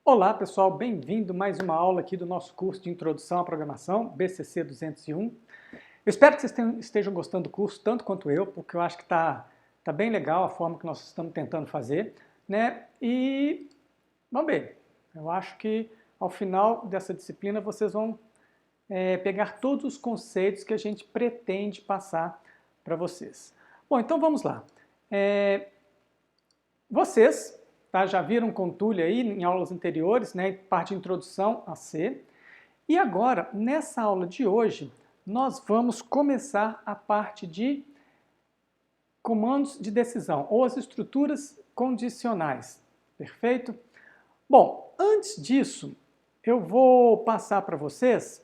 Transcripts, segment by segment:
Olá pessoal, bem-vindo a mais uma aula aqui do nosso curso de Introdução à Programação, BCC 201. Eu espero que vocês estejam gostando do curso, tanto quanto eu, porque eu acho que tá bem legal a forma que nós estamos tentando fazer, né? E vamos ver, eu acho que ao final dessa disciplina vocês vão pegar todos os conceitos que a gente pretende passar para vocês. Bom, então vamos lá. Vocês já viram Contulha aí em aulas anteriores, né, parte de introdução a C. E agora, nessa aula de hoje, nós vamos começar a parte de comandos de decisão, ou as estruturas condicionais. Perfeito? Bom, antes disso, eu vou passar para vocês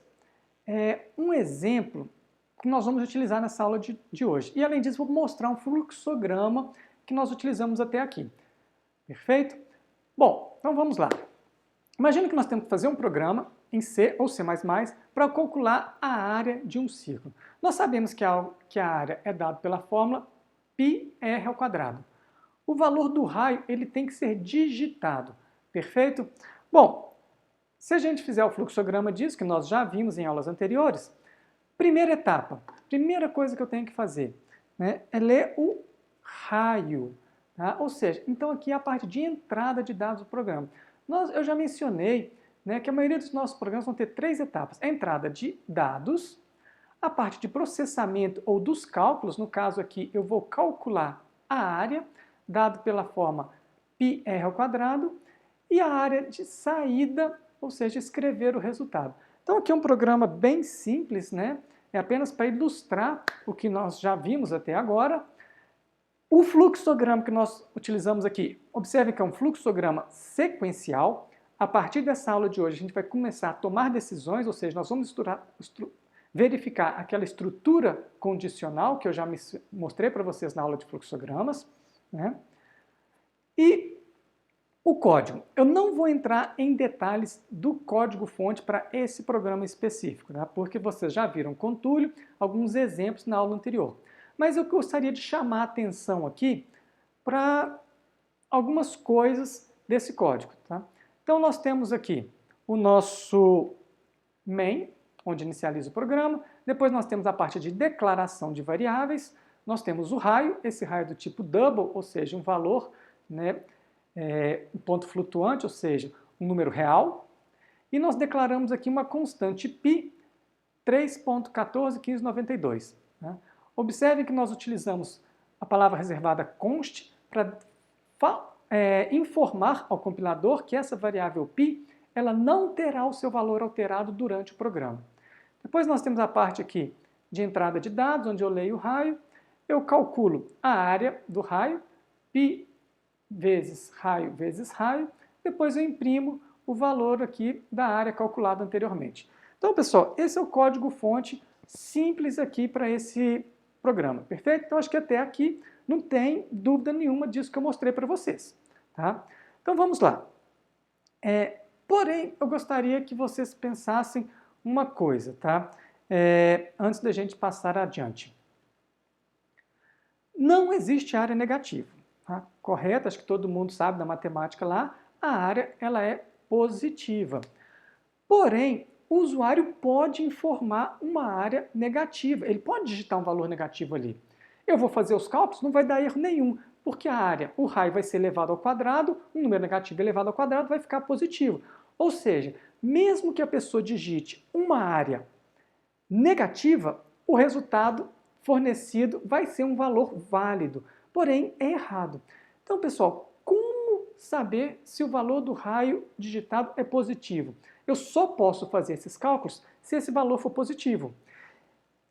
um exemplo que nós vamos utilizar nessa aula de hoje. E além disso, vou mostrar um fluxograma que nós utilizamos até aqui. Perfeito? Bom, então vamos lá. Imagina que nós temos que fazer um programa em C ou C++ para calcular a área de um círculo. Nós sabemos que a área é dada pela fórmula πr². O valor do raio ele tem que ser digitado. Perfeito? Bom, se a gente fizer o fluxograma disso, que nós já vimos em aulas anteriores, primeira etapa, primeira coisa que eu tenho que fazer, né, é ler o raio. Tá? Ou seja, então aqui é a parte de entrada de dados do programa. Eu já mencionei, né, que a maioria dos nossos programas vão ter três etapas. A entrada de dados, a parte de processamento ou dos cálculos, no caso aqui eu vou calcular a área, dado pela forma πr², e a área de saída, ou seja, escrever o resultado. Então aqui é um programa bem simples, né? É apenas para ilustrar o que nós já vimos até agora. O fluxograma que nós utilizamos aqui, observe que é um fluxograma sequencial. A partir dessa aula de hoje, a gente vai começar a tomar decisões, ou seja, nós vamos verificar aquela estrutura condicional que eu já mostrei para vocês na aula de fluxogramas, né? E o código. Eu não vou entrar em detalhes do código-fonte para esse programa específico, né? Porque vocês já viram com Túlio alguns exemplos na aula anterior. Mas eu gostaria de chamar a atenção aqui para algumas coisas desse código. Tá? Então nós temos aqui o nosso main, onde inicializa o programa. Depois nós temos a parte de declaração de variáveis. Nós temos o raio, esse raio do tipo double, ou seja, um valor, né, um ponto flutuante, ou seja, um número real. E nós declaramos aqui uma constante π, 3.141592. Né? Observem que nós utilizamos a palavra reservada const para informar ao compilador que essa variável π ela não terá o seu valor alterado durante o programa. Depois nós temos a parte aqui de entrada de dados, onde eu leio o raio, eu calculo a área do raio, π vezes raio, depois eu imprimo o valor aqui da área calculada anteriormente. Então, pessoal, esse é o código-fonte simples aqui para esse programa, perfeito? Então acho que até aqui não tem dúvida nenhuma disso que eu mostrei para vocês, tá? Então vamos lá. Porém, eu gostaria que vocês pensassem uma coisa, tá? Antes da gente passar adiante. Não existe área negativa, tá? Correto? Acho que todo mundo sabe da matemática lá, a área ela é positiva. Porém, o usuário pode informar uma área negativa, ele pode digitar um valor negativo ali. Eu vou fazer os cálculos, não vai dar erro nenhum, porque a área, o raio vai ser elevado ao quadrado, um número negativo elevado ao quadrado vai ficar positivo. Ou seja, mesmo que a pessoa digite uma área negativa, o resultado fornecido vai ser um valor válido, porém é errado. Então, pessoal, como saber se o valor do raio digitado é positivo? Eu só posso fazer esses cálculos se esse valor for positivo.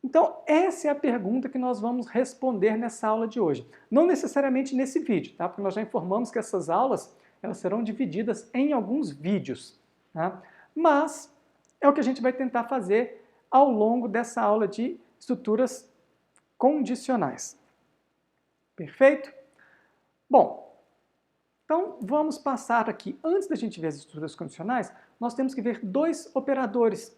Então, essa é a pergunta que nós vamos responder nessa aula de hoje. Não necessariamente nesse vídeo, tá? Porque nós já informamos que essas aulas elas serão divididas em alguns vídeos. Tá? Mas é o que a gente vai tentar fazer ao longo dessa aula de estruturas condicionais. Perfeito? Bom, então vamos passar aqui, antes da gente ver as estruturas condicionais, nós temos que ver dois operadores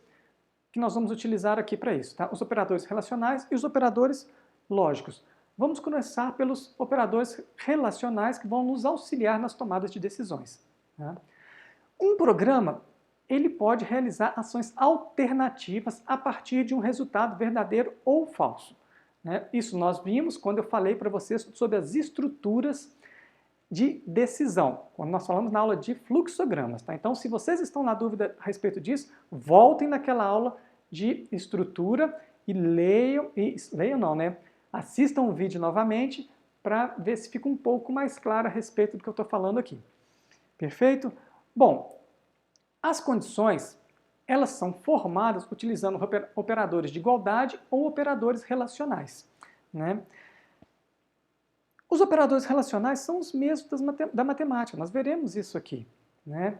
que nós vamos utilizar aqui para isso, tá? Os operadores relacionais e os operadores lógicos. Vamos começar pelos operadores relacionais que vão nos auxiliar nas tomadas de decisões. Tá? Um programa, ele pode realizar ações alternativas a partir de um resultado verdadeiro ou falso, né? Isso nós vimos quando eu falei para vocês sobre as estruturas de decisão, quando nós falamos na aula de fluxogramas, tá? Então, se vocês estão na dúvida a respeito disso, voltem naquela aula de estrutura e leiam não, né? Assistam o vídeo novamente para ver se fica um pouco mais claro a respeito do que eu estou falando aqui. Perfeito? Bom, as condições, elas são formadas utilizando operadores de igualdade ou operadores relacionais, né? Os operadores relacionais são os mesmos da matemática, nós veremos isso aqui, né?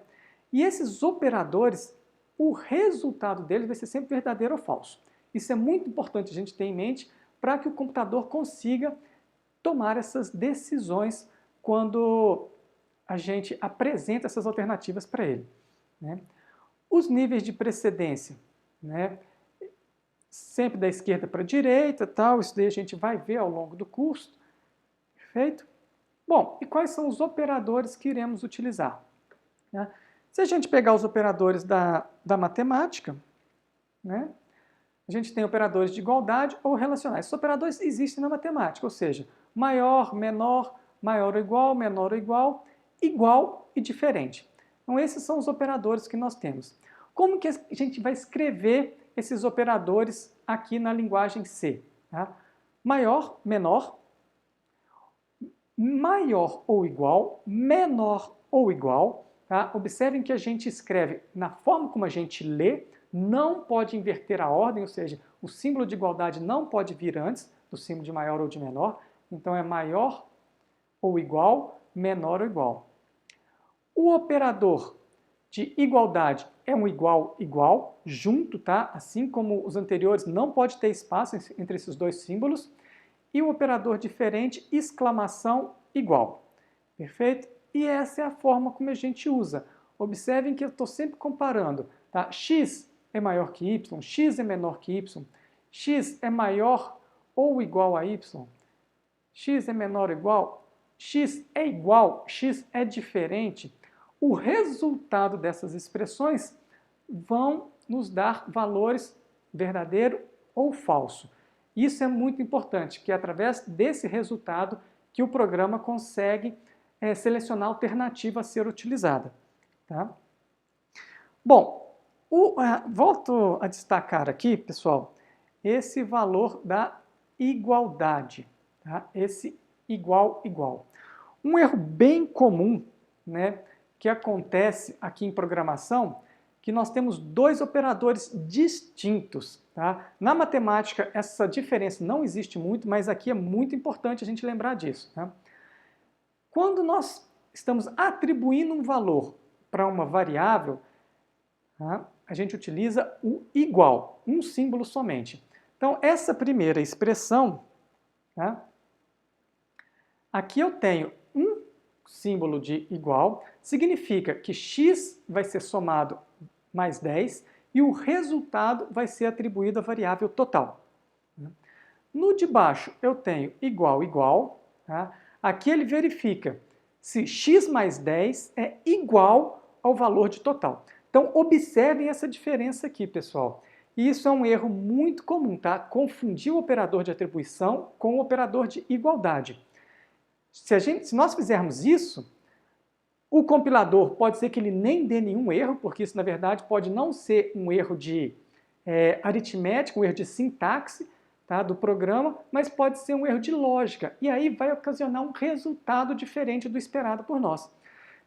E esses operadores, o resultado deles vai ser sempre verdadeiro ou falso. Isso é muito importante a gente ter em mente para que o computador consiga tomar essas decisões quando a gente apresenta essas alternativas para ele, né? Os níveis de precedência, né? Sempre da esquerda para a direita, tal, isso daí a gente vai ver ao longo do curso. Perfeito? Bom, e quais são os operadores que iremos utilizar, né? Se a gente pegar os operadores da matemática, né, a gente tem operadores de igualdade ou relacionais. Esses operadores existem na matemática, ou seja, maior, menor, maior ou igual, menor ou igual, igual e diferente. Então esses são os operadores que nós temos. Como que a gente vai escrever esses operadores aqui na linguagem C? Tá? Maior, menor, maior ou igual, menor ou igual. Tá? Observem que a gente escreve na forma como a gente lê, não pode inverter a ordem, ou seja, o símbolo de igualdade não pode vir antes do símbolo de maior ou de menor. Então é maior ou igual, menor ou igual. O operador de igualdade é um igual, igual, junto, tá? Assim como os anteriores, não pode ter espaço entre esses dois símbolos. E o operador diferente, exclamação, igual. Perfeito? E essa é a forma como a gente usa. Observem que eu estou sempre comparando. Tá? X é maior que Y, X é menor que Y, X é maior ou igual a Y, X é menor ou igual, X é igual, X é diferente. O resultado dessas expressões vão nos dar valores verdadeiro ou falso. Isso é muito importante, que é através desse resultado que o programa consegue selecionar a alternativa a ser utilizada. Tá? Bom, volto a destacar aqui, pessoal, esse valor da igualdade. Tá? Esse igual, igual. Um erro bem comum, né, que acontece aqui em programação, que nós temos dois operadores distintos. Tá? Na matemática, essa diferença não existe muito, mas aqui é muito importante a gente lembrar disso. Tá? Quando nós estamos atribuindo um valor para uma variável, tá, a gente utiliza o igual, um símbolo somente. Então, essa primeira expressão, tá, aqui eu tenho um símbolo de igual, significa que x vai ser somado mais 10 e o resultado vai ser atribuído à variável total. No de baixo eu tenho igual, igual. Tá? Aqui ele verifica se x mais 10 é igual ao valor de total. Então observem essa diferença aqui, pessoal. E isso é um erro muito comum, tá? Confundir o operador de atribuição com o operador de igualdade. Se nós fizermos isso, o compilador pode ser que ele nem dê nenhum erro, porque isso, na verdade, pode não ser um erro de aritmética, um erro de sintaxe, tá, do programa, mas pode ser um erro de lógica. E aí vai ocasionar um resultado diferente do esperado por nós.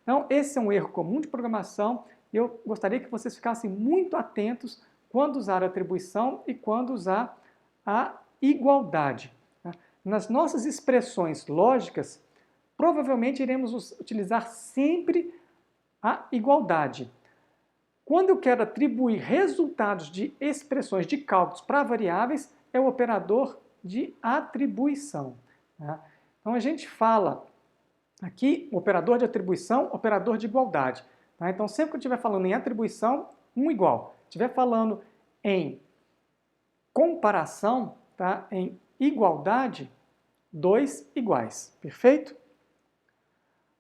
Então, esse é um erro comum de programação e eu gostaria que vocês ficassem muito atentos quando usar a atribuição e quando usar a igualdade. Tá? Nas nossas expressões lógicas, provavelmente iremos utilizar sempre a igualdade. Quando eu quero atribuir resultados de expressões de cálculos para variáveis, é o operador de atribuição. Tá? Então a gente fala aqui, operador de atribuição, operador de igualdade. Tá? Então sempre que eu estiver falando em atribuição, um igual. Estiver falando em comparação, tá? Em igualdade, dois iguais. Perfeito?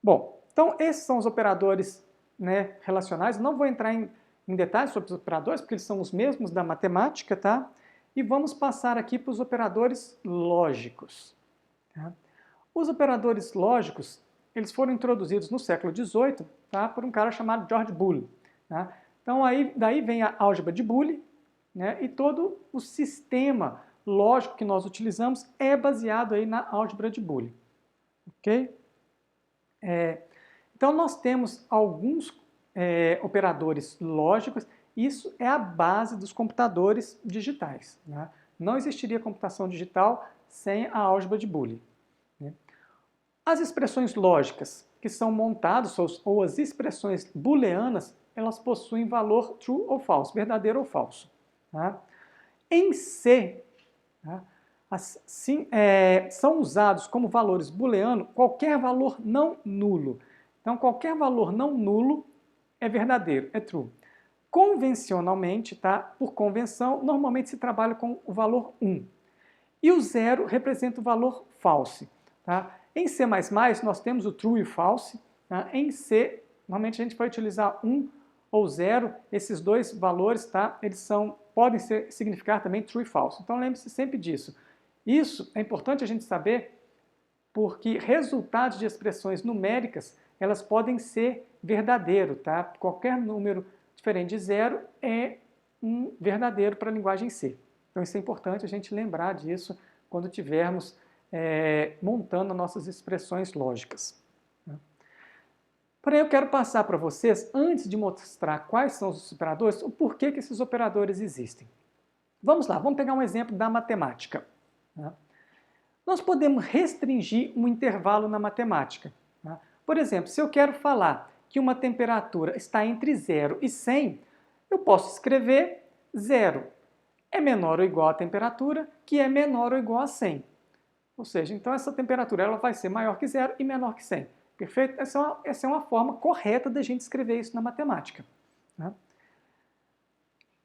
Bom, então esses são os operadores né, relacionais. Não vou entrar em detalhes sobre os operadores, porque eles são os mesmos da matemática, tá? E vamos passar aqui para os operadores lógicos. Tá? Os operadores lógicos, eles foram introduzidos no século XVIII, tá, por um cara chamado George Boole. Tá? Então, daí vem a álgebra de Boole, né, e todo o sistema lógico que nós utilizamos é baseado aí na álgebra de Boole. Ok? Então, nós temos alguns operadores lógicos. Isso é a base dos computadores digitais. Né? Não existiria computação digital sem a álgebra de Boole. Né? As expressões lógicas que são montadas, ou as expressões booleanas, elas possuem valor true ou false, verdadeiro ou falso. Tá? Em C, tá? Assim, são usados como valores booleanos qualquer valor não nulo. Então, qualquer valor não nulo é verdadeiro, é true. Convencionalmente, tá? Por convenção, normalmente se trabalha com o valor 1. E o 0 representa o valor false. Tá? Em C++, nós temos o true e o false. Tá? Em C, normalmente a gente vai utilizar 1 ou 0. Esses dois valores, tá? Eles podem significar também true e false. Então lembre-se sempre disso. Isso é importante a gente saber porque resultados de expressões numéricas, elas podem ser verdadeiros, tá? Qualquer número diferente de 0 é um verdadeiro para a linguagem C. Então isso é importante a gente lembrar disso quando estivermos montando nossas expressões lógicas. Porém, eu quero passar para vocês, antes de mostrar quais são os operadores, o porquê que esses operadores existem. Vamos lá, vamos pegar um exemplo da matemática. Nós podemos restringir um intervalo na matemática. Por exemplo, se eu quero falar que uma temperatura está entre 0 e 100, eu posso escrever 0 é menor ou igual à temperatura, que é menor ou igual a 100. Ou seja, então essa temperatura ela vai ser maior que 0 e menor que 100. Perfeito? Essa é uma forma correta da gente escrever isso na matemática.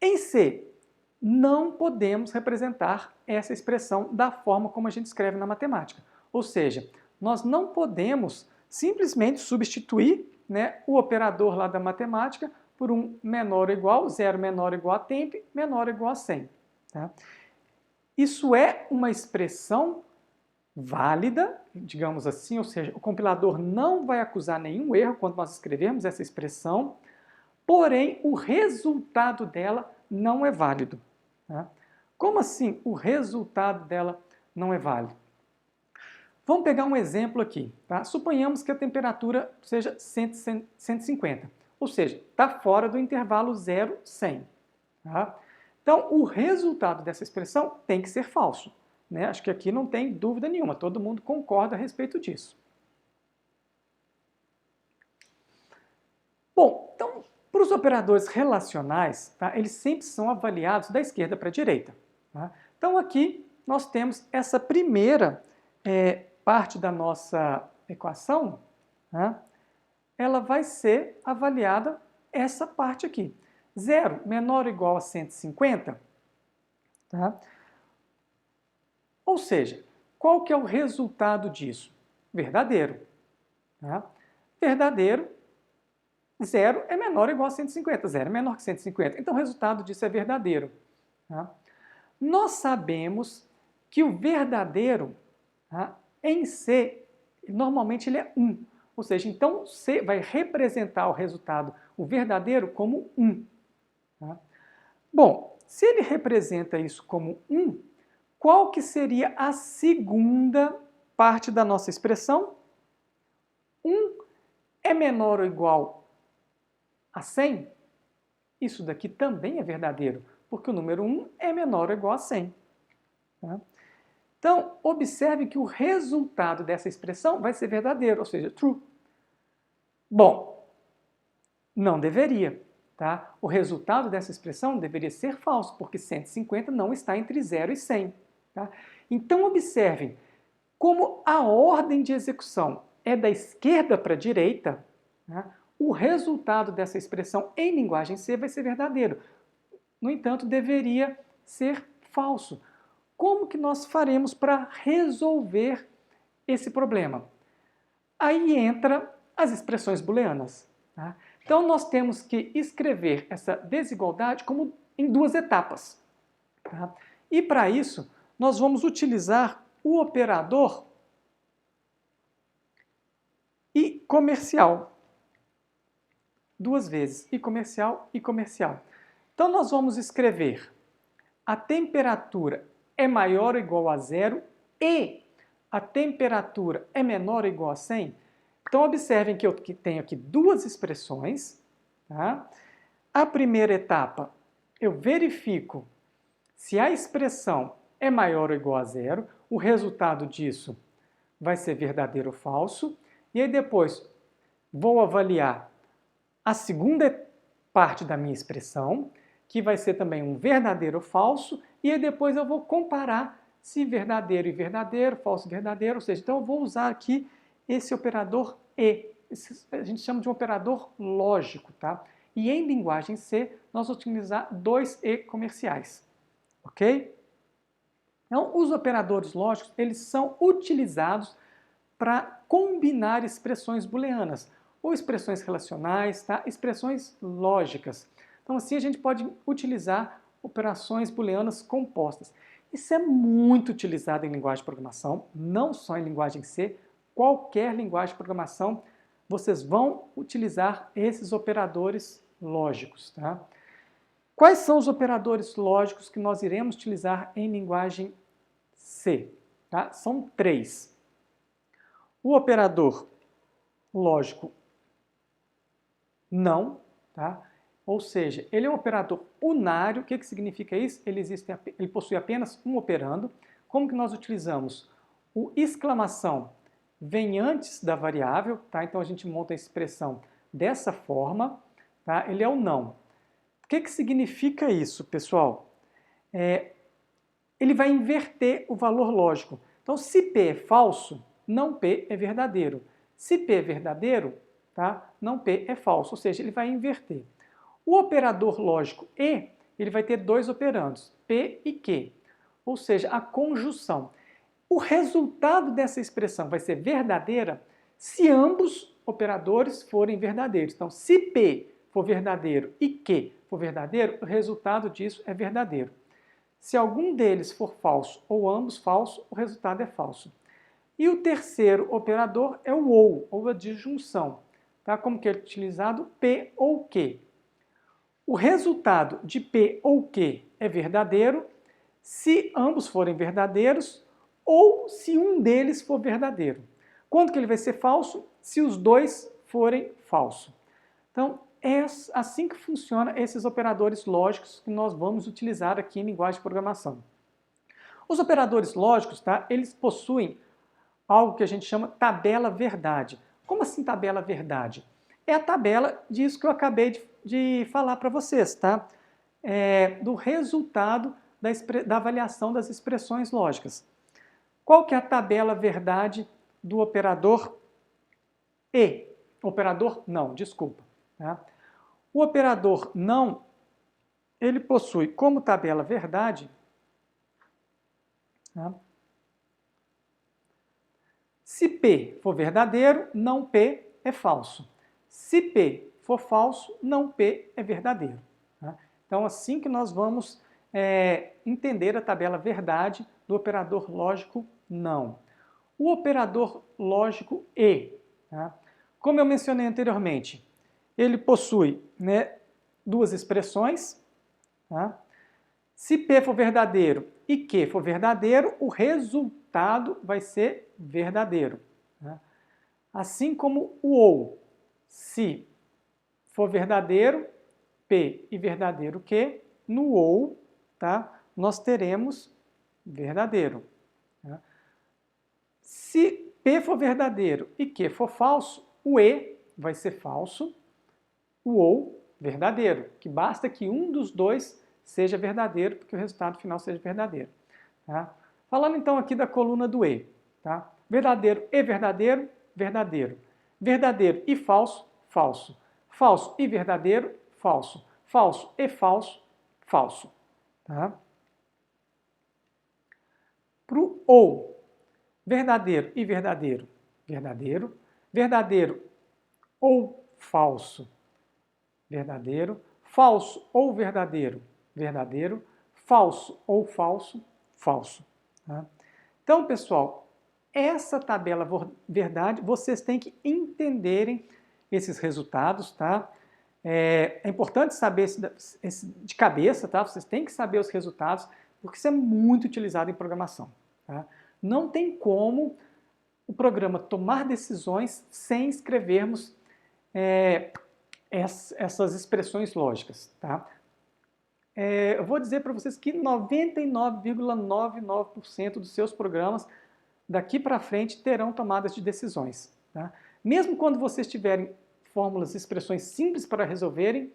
Em C, não podemos representar essa expressão da forma como a gente escreve na matemática. Ou seja, nós não podemos simplesmente substituir, né, o operador lá da matemática por um menor ou igual, 0 menor ou igual a temp, menor ou igual a 100. Tá? Isso é uma expressão válida, digamos assim, ou seja, o compilador não vai acusar nenhum erro quando nós escrevermos essa expressão, porém o resultado dela não é válido. Tá? Como assim o resultado dela não é válido? Vamos pegar um exemplo aqui. Tá? Suponhamos que a temperatura seja 150, ou seja, está fora do intervalo 0, 100. Tá? Então, o resultado dessa expressão tem que ser falso. Né? Acho que aqui não tem dúvida nenhuma, todo mundo concorda a respeito disso. Bom, então, para os operadores relacionais, tá, eles sempre são avaliados da esquerda para a direita. Tá? Então, aqui nós temos essa primeira parte da nossa equação, tá? Ela vai ser avaliada essa parte aqui. 0 menor ou igual a 150, tá? Ou seja, qual que é o resultado disso? Verdadeiro. Tá? Verdadeiro, 0 é menor ou igual a 150. 0 é menor que 150. Então, o resultado disso é verdadeiro. Tá? Nós sabemos que o verdadeiro, tá, em C, normalmente ele é 1. Ou seja, então C vai representar o resultado, o verdadeiro, como 1. Tá? Bom, se ele representa isso como 1, qual que seria a segunda parte da nossa expressão? 1 é menor ou igual a 100? Isso daqui também é verdadeiro, porque o número 1 é menor ou igual a 100. Tá? Então, observe que o resultado dessa expressão vai ser verdadeiro, ou seja, true. Bom, não deveria. Tá? O resultado dessa expressão deveria ser falso, porque 150 não está entre 0 e 100. Tá? Então, observem, como a ordem de execução é da esquerda para a direita, tá? O resultado dessa expressão em linguagem C vai ser verdadeiro. No entanto, deveria ser falso. Como que nós faremos para resolver esse problema? Aí entra as expressões booleanas. Tá? Então, nós temos que escrever essa desigualdade como em duas etapas. Tá? E, para isso, nós vamos utilizar o operador e comercial. Duas vezes, e comercial e comercial. Então, nós vamos escrever a temperatura é maior ou igual a zero e a temperatura é menor ou igual a 100. Então, observem que eu tenho aqui duas expressões. Tá? A primeira etapa, eu verifico se a expressão é maior ou igual a zero. O resultado disso vai ser verdadeiro ou falso. E aí depois vou avaliar a segunda parte da minha expressão, que vai ser também um verdadeiro ou falso. E aí depois eu vou comparar se verdadeiro e verdadeiro, falso e verdadeiro. Ou seja, então eu vou usar aqui esse operador E. A gente chama de um operador lógico, tá? E em linguagem C, nós vamos utilizar dois E comerciais, ok? Então, os operadores lógicos, eles são utilizados para combinar expressões booleanas, ou expressões relacionais, tá? Expressões lógicas. Então, assim, a gente pode utilizar operações booleanas compostas. Isso é muito utilizado em linguagem de programação, não só em linguagem C, qualquer linguagem de programação, vocês vão utilizar esses operadores lógicos. Tá? Quais são os operadores lógicos que nós iremos utilizar em linguagem C? Tá? São três. O operador lógico não, tá? Ou seja, ele é um operador unário. O que significa isso? Ele possui apenas um operando. Como que nós utilizamos? O exclamação vem antes da variável, tá? Então a gente monta a expressão dessa forma, tá? Ele é o não. O que significa isso, pessoal? Ele vai inverter o valor lógico. Então, se P é falso, não P é verdadeiro. Se P é verdadeiro, tá? Não P é falso, ou seja, ele vai inverter. O operador lógico E, ele vai ter dois operandos, P e Q, ou seja, a conjunção. O resultado dessa expressão vai ser verdadeira se ambos operadores forem verdadeiros. Então, se P for verdadeiro e Q for verdadeiro, o resultado disso é verdadeiro. Se algum deles for falso ou ambos falsos, o resultado é falso. E o terceiro operador é o ou a disjunção. Tá? Como que é utilizado? P ou Q. O resultado de P ou Q é verdadeiro se ambos forem verdadeiros ou se um deles for verdadeiro. Quando que ele vai ser falso? Se os dois forem falsos. Então, é assim que funcionam esses operadores lógicos que nós vamos utilizar aqui em linguagem de programação. Os operadores lógicos, tá? Eles possuem algo que a gente chama tabela verdade. Como assim tabela verdade? É a tabela disso que eu acabei de falar para vocês, tá? Do resultado da avaliação das expressões lógicas. Qual que é a tabela verdade do operador E? Operador não, desculpa. Tá? O operador não, ele possui como tabela verdade, tá? Se P for verdadeiro, não P é falso. Se P for falso, não P é verdadeiro. Tá? Então, assim que nós vamos entender a tabela verdade do operador lógico não. O operador lógico E, tá? Como eu mencionei anteriormente, ele possui, né, duas expressões. Tá? Se P for verdadeiro e Q for verdadeiro, o resultado vai ser verdadeiro. Tá? Assim como o ou. Se for verdadeiro P e verdadeiro Q, no ou, tá, nós teremos verdadeiro. Tá? Se P for verdadeiro e Q for falso, o E vai ser falso, o ou verdadeiro, que basta que um dos dois seja verdadeiro, porque o resultado final seja verdadeiro. Tá? Falando então aqui da coluna do E. Tá? Verdadeiro e verdadeiro, verdadeiro. Verdadeiro e falso, falso. Falso e verdadeiro, falso. Falso e falso, falso. Tá? Para o ou, verdadeiro e verdadeiro, verdadeiro. Verdadeiro ou falso, verdadeiro, falso ou verdadeiro, verdadeiro, falso ou falso, falso. Tá? Então, pessoal, essa tabela verdade, vocês têm que entenderem esses resultados, tá? É importante saber de cabeça, tá? Vocês têm que saber os resultados, porque isso é muito utilizado em programação. Tá? Não tem como o programa tomar decisões sem escrevermos essas expressões lógicas. Tá? Eu vou dizer para vocês que 99,99% dos seus programas daqui para frente terão tomadas de decisões. Tá? Mesmo quando vocês tiverem fórmulas e expressões simples para resolverem,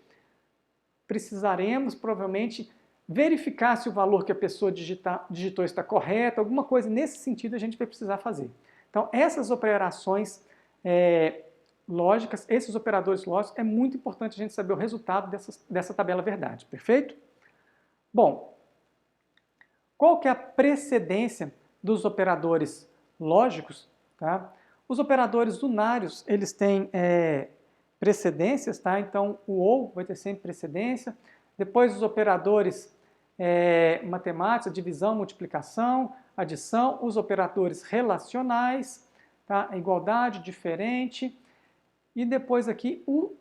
precisaremos provavelmente verificar se o valor que a pessoa digitou está correto, alguma coisa nesse sentido a gente vai precisar fazer. Então, essas operações lógicas, esses operadores lógicos, é muito importante a gente saber o resultado dessa tabela verdade, perfeito? Bom, qual que é a precedência dos operadores lógicos? Tá? Os operadores unários, eles têm precedências, tá? Então o ou vai ter sempre precedência. Depois os operadores matemáticos, divisão, multiplicação, adição, os operadores relacionais, tá? Igualdade, diferente. E depois aqui o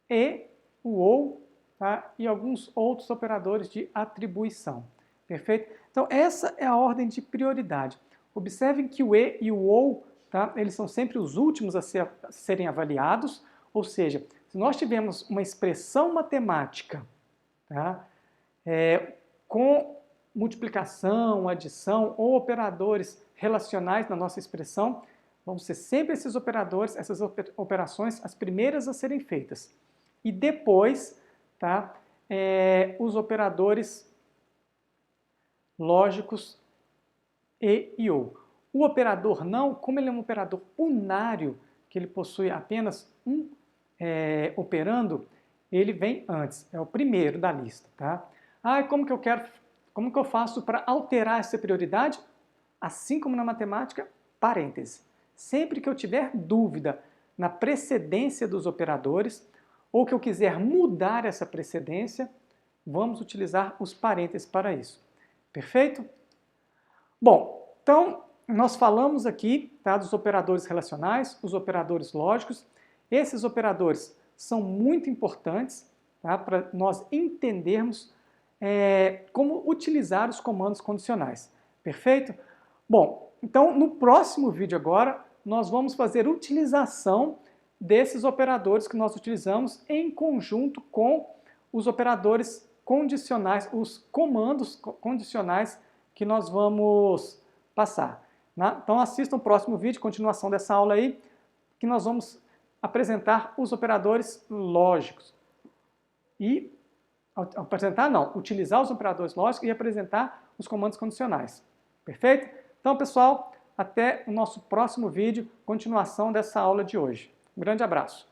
e, o ou, tá? E alguns outros operadores de atribuição. Perfeito? Então essa é a ordem de prioridade. Observem que o e o ou, tá? Eles são sempre os últimos a serem avaliados. Ou seja, se nós tivermos uma expressão matemática, tá, com multiplicação, adição ou operadores relacionais na nossa expressão, vão ser sempre esses operadores, essas operações, as primeiras a serem feitas. E depois, tá, os operadores lógicos e ou. O operador não, como ele é um operador unário, que ele possui apenas um operando, ele vem antes, é o primeiro da lista, tá? Como que eu faço para alterar essa prioridade? Assim como na matemática, parêntese. Sempre que eu tiver dúvida na precedência dos operadores, ou que eu quiser mudar essa precedência, vamos utilizar os parênteses para isso. Perfeito? Bom, então nós falamos aqui, tá, dos operadores relacionais, os operadores lógicos. Esses operadores são muito importantes, tá, para nós entendermos como utilizar os comandos condicionais. Perfeito? Bom, então no próximo vídeo agora nós vamos fazer utilização desses operadores que nós utilizamos em conjunto com os operadores condicionais, os comandos condicionais que nós vamos passar. Né? Então assistam o próximo vídeo, continuação dessa aula aí, que nós vamos apresentar os operadores lógicos. E utilizar os operadores lógicos e apresentar os comandos condicionais. Perfeito? Então, pessoal, até o nosso próximo vídeo, continuação dessa aula de hoje. Um grande abraço.